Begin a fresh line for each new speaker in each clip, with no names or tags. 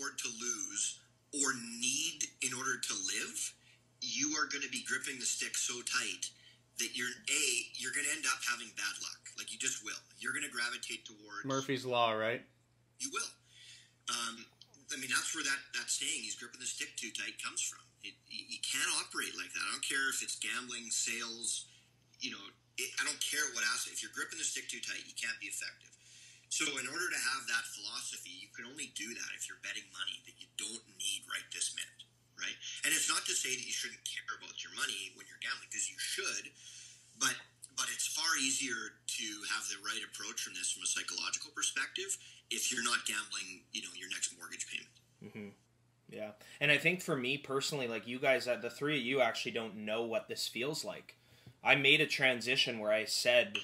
afford to lose or need in order to live, you are going to be gripping the stick so tight that you're going to end up having bad luck. Like, you just will. You're going to gravitate towards
Murphy's Law, right?
You will. I mean, that's where that saying, he's gripping the stick too tight, comes from. You can't operate like that. I don't care if it's gambling, sales, I don't care what asset. If you're gripping the stick too tight, you can't be effective. So in order to have that philosophy, you can only do that if you're betting money that you don't need right this minute, right? And it's not to say that you shouldn't care about your money when you're gambling, because you should, but it's far easier to have the right approach from this from a psychological perspective if you're not gambling, your next mortgage payment.
Mm-hmm. Yeah. And I think for me personally, like, you guys, the three of you actually don't know what this feels like. I made a transition where I said,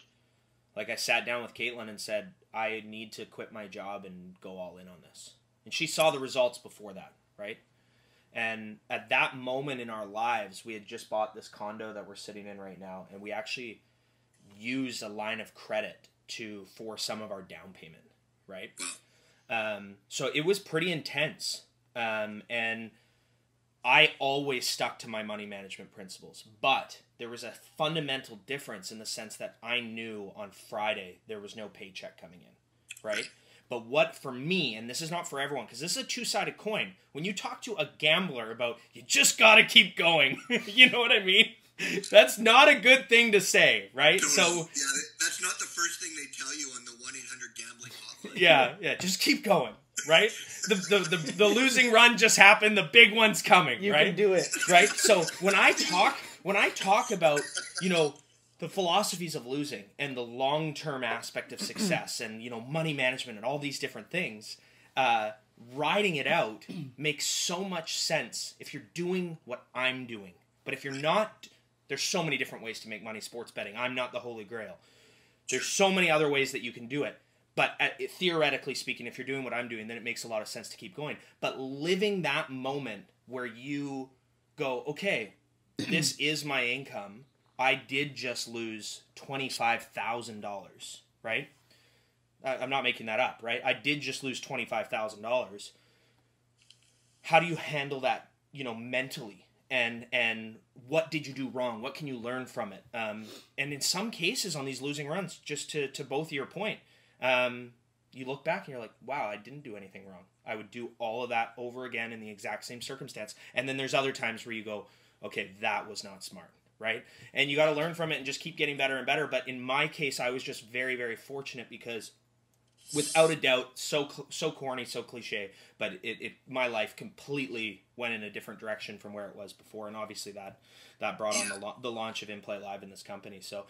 like, I sat down with Caitlin and said, I need to quit my job and go all in on this. And she saw the results before that, right? And at that moment in our lives, we had just bought this condo that we're sitting in right now, and we actually used a line of credit for some of our down payment, right? So it was pretty intense. And I always stuck to my money management principles, but there was a fundamental difference in the sense that I knew on Friday there was no paycheck coming in, right? But what for me, and this is not for everyone, because this is a two-sided coin. When you talk to a gambler about, you just got to keep going, you know what I mean? That's not a good thing to say, right? So
yeah, that's not the first thing they tell you on the 1-800-GAMBLING hotline.
Yeah, just keep going, right? The losing run just happened. The big one's coming,
you
right?
You can do it,
right? So when I talk about, the philosophies of losing and the long-term aspect of success and, money management and all these different things, riding it out makes so much sense if you're doing what I'm doing. But if you're not, there's so many different ways to make money sports betting. I'm not the Holy Grail. There's so many other ways that you can do it. But theoretically speaking, if you're doing what I'm doing, then it makes a lot of sense to keep going. But living that moment where you go, okay, this is my income. I did just lose $25,000, right? I'm not making that up, right? I did just lose $25,000. How do you handle that, mentally? And what did you do wrong? What can you learn from it? And in some cases on these losing runs, just to both of your point, you look back and you're like, wow, I didn't do anything wrong. I would do all of that over again in the exact same circumstance. And then there's other times where you go, okay, that was not smart, right? And you got to learn from it and just keep getting better and better. But in my case, I was just very, very fortunate because without a doubt, so corny, so cliche, but my life completely went in a different direction from where it was before. And obviously that brought on the launch of inplayLIVE in this company. So